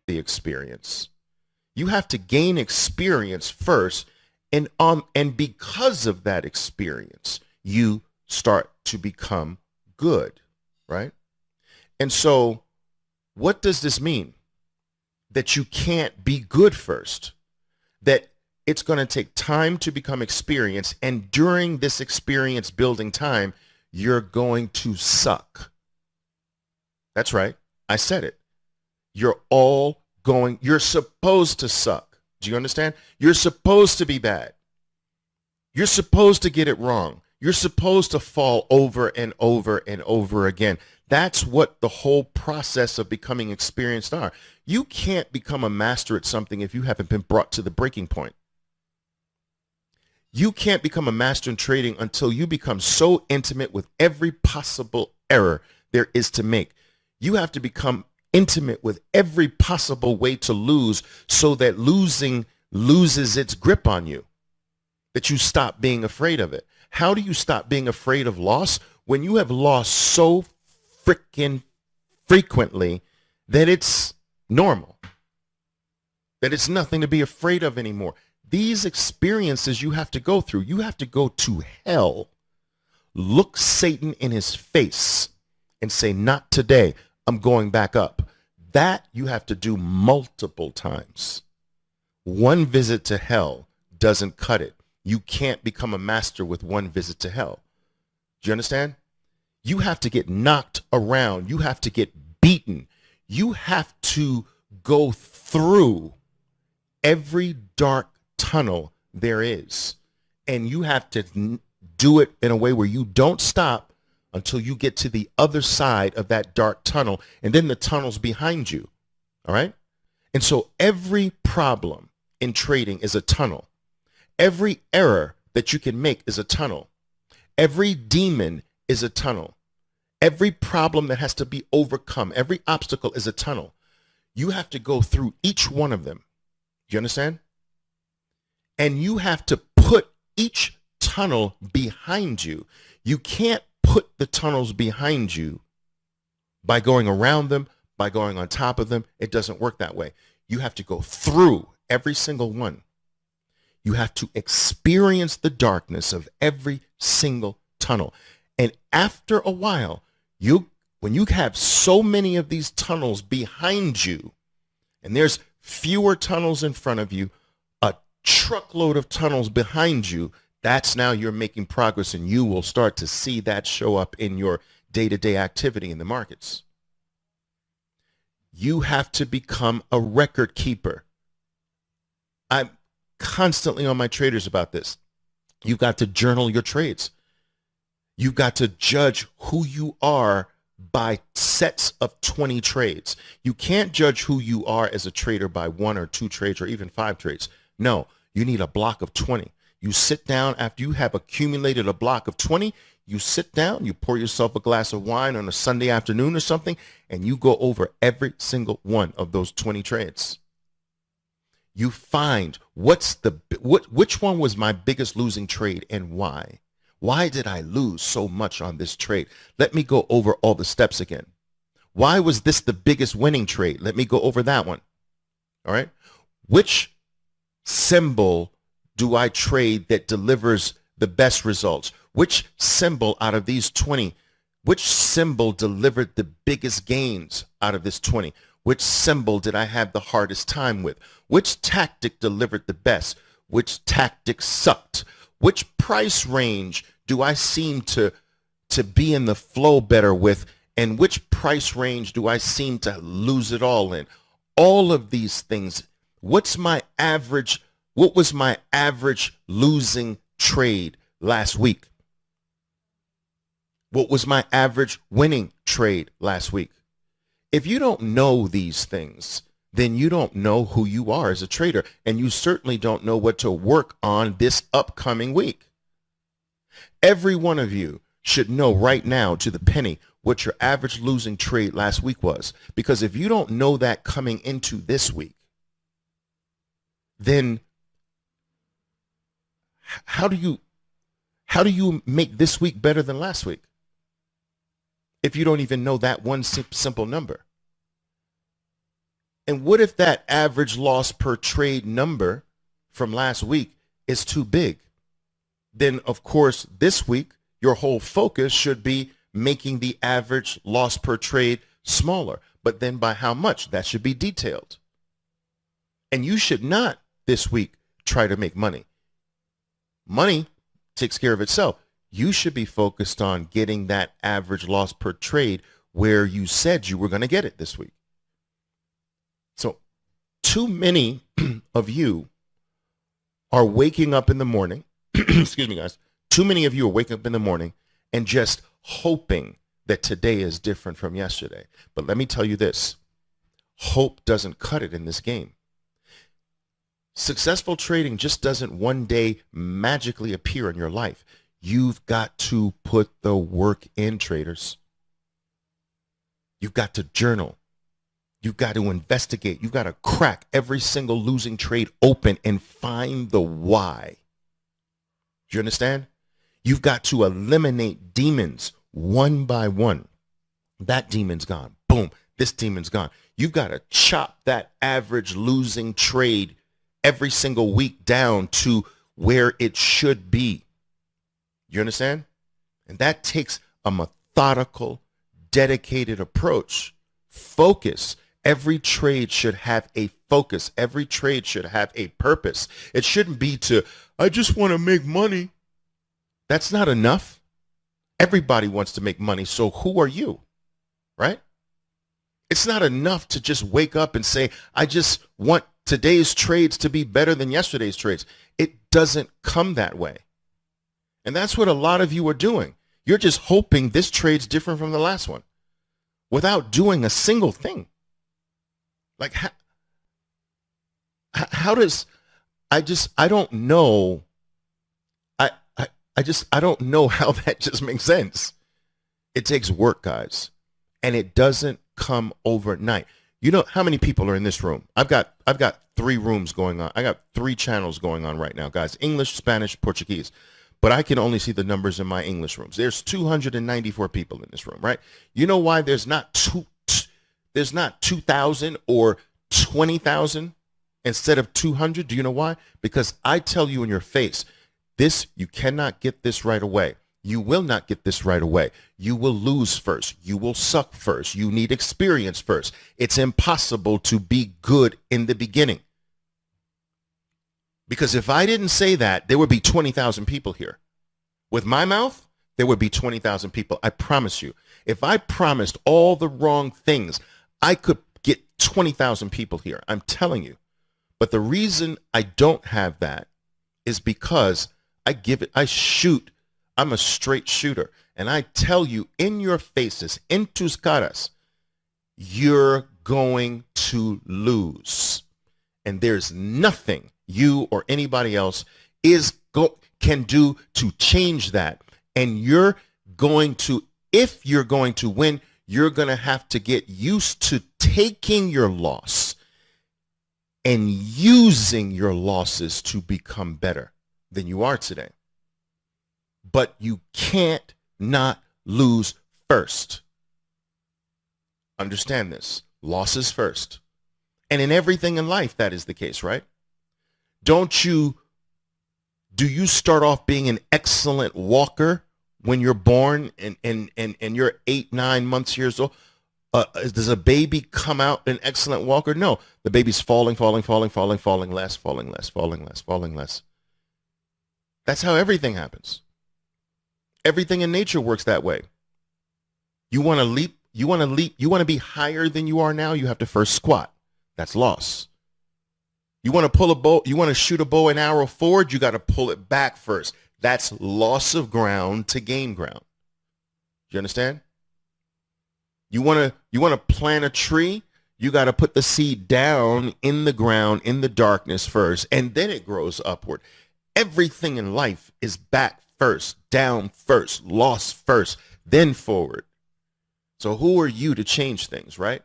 the experience. You have to gain experience first, and because of that experience, you start to become good, right? And so what does this mean? That you can't be good first, that it's going to take time to become experienced, and during this experience building time, you're going to suck. That's right. I said it. You're supposed to suck. Do you understand? You're supposed to be bad. You're supposed to get it wrong. You're supposed to fall over and over and over again. That's what the whole process of becoming experienced are. You can't become a master at something if you haven't been brought to the breaking point. You can't become a master in trading until you become so intimate with every possible error there is to make. You have to become intimate with every possible way to lose so that losing loses its grip on you, that you stop being afraid of it. How do you stop being afraid of loss? When you have lost so freaking frequently that it's normal, that it's nothing to be afraid of anymore. These experiences you have to go through. You have to go to hell, look Satan in his face and say, not today, I'm going back up. That you have to do multiple times. One visit to hell doesn't cut it. You can't become a master with one visit to hell. Do you understand? You have to get knocked around. You have to get beaten. You have to go through every dark tunnel there is. And you have to do it in a way where you don't stop until you get to the other side of that dark tunnel. And then the tunnel's behind you. All right? And so every problem in trading is a tunnel. Every error that you can make is a tunnel. Every demon is a tunnel. Every problem that has to be overcome, every obstacle is a tunnel. You have to go through each one of them. Do you understand? And you have to put each tunnel behind you. You can't put the tunnels behind you by going around them, by going on top of them. It doesn't work that way. You have to go through every single one. You have to experience the darkness of every single tunnel. And after a while, when you have so many of these tunnels behind you, and there's fewer tunnels in front of you, a truckload of tunnels behind you, that's now you're making progress, and you will start to see that show up in your day-to-day activity in the markets. You have to become a record keeper. I'm constantly on my traders about this. You've got to journal your trades. You've got to judge who you are by sets of 20 trades. You can't judge who you are as a trader by 1 or 2 trades or even 5 trades. No, you need a block of 20. You sit down after you have accumulated a block of 20. You sit down, you pour yourself a glass of wine on a Sunday afternoon or something, and you go over every single one of those 20 trades. You find which one was my biggest losing trade and why. Why did I lose so much on this trade? Let me go over all the steps again. Why was this the biggest winning trade? Let me go over that one. All right. Which symbol do I trade that delivers the best results? Which symbol out of these 20, which symbol delivered the biggest gains out of this 20? Which symbol did I have the hardest time with? Which tactic delivered the best? Which tactic sucked? Which price range do I seem to be in the flow better with? And which price range do I seem to lose it all in? All of these things. What was my average losing trade last week? What was my average winning trade last week? If you don't know these things, then you don't know who you are as a trader, and you certainly don't know what to work on this upcoming week. Every one of you should know right now to the penny what your average losing trade last week was, because if you don't know that coming into this week, then how do you make this week better than last week if you don't even know that one simple number? And what if that average loss per trade number from last week is too big? Then, of course, this week, your whole focus should be making the average loss per trade smaller. But then by how much? That should be detailed. And you should not this week try to make money. Money takes care of itself. You should be focused on getting that average loss per trade where you said you were going to get it this week. So too many of you are waking up in the morning. Excuse me, guys. Too many of you are waking up in the morning and just hoping that today is different from yesterday. But let me tell you this. Hope doesn't cut it in this game. Successful trading just doesn't one day magically appear in your life. You've got to put the work in, traders. You've got to journal. You've got to investigate. You've got to crack every single losing trade open and find the why. Do you understand? You've got to eliminate demons one by one. That demon's gone. Boom. This demon's gone. You've got to chop that average losing trade every single week down to where it should be. You understand? And that takes a methodical, dedicated approach. Focus. Every trade should have a focus. Every trade should have a purpose. It shouldn't be to, I just want to make money. That's not enough. Everybody wants to make money. So who are you? Right? It's not enough to just wake up and say, I just want today's trades to be better than yesterday's trades. It doesn't come that way. And that's what a lot of you are doing. You're just hoping this trade's different from the last one without doing a single thing. Like, how does, I don't know. I don't know how that just makes sense. It takes work, guys, and it doesn't come overnight. You know how many people are in this room? I've got 3 rooms going on. I got 3 channels going on right now, guys. English, Spanish, Portuguese. But I can only see the numbers in my English rooms. There's 294 people in this room, right? You know why there's not 2,000 or 20,000 instead of 200? Do you know why? Because I tell you in your face, you cannot get this right away. You will not get this right away. You will lose first. You will suck first. You need experience first. It's impossible to be good in the beginning. Because if I didn't say that, there would be 20,000 people here. With my mouth, there would be 20,000 people. I promise you. If I promised all the wrong things, I could get 20,000 people here. I'm telling you. But the reason I don't have that is because I'm a straight shooter. And I tell you in your faces, en tus caras, you're going to lose. And there's nothing you or anybody else can do to change that. And if you're going to win, you're going to have to get used to taking your loss and using your losses to become better than you are today. But you can't not lose first. Understand this. Losses first. And in everything in life, that is the case, right? Do you start off being an excellent walker when you're born and you're 8, 9 months years old? Does a baby come out an excellent walker? No. The baby's falling less. That's how everything happens. Everything in nature works that way. You want to leap, you want to be higher than you are now, you have to first squat. That's loss. You want to pull a bow, you want to shoot a bow and arrow forward, you got to pull it back first. That's loss of ground to gain ground. Do you understand? You want to plant a tree, you got to put the seed down in the ground in the darkness first, and then it grows upward. Everything in life is back first, down first, loss first, then forward. So who are you to change things, right?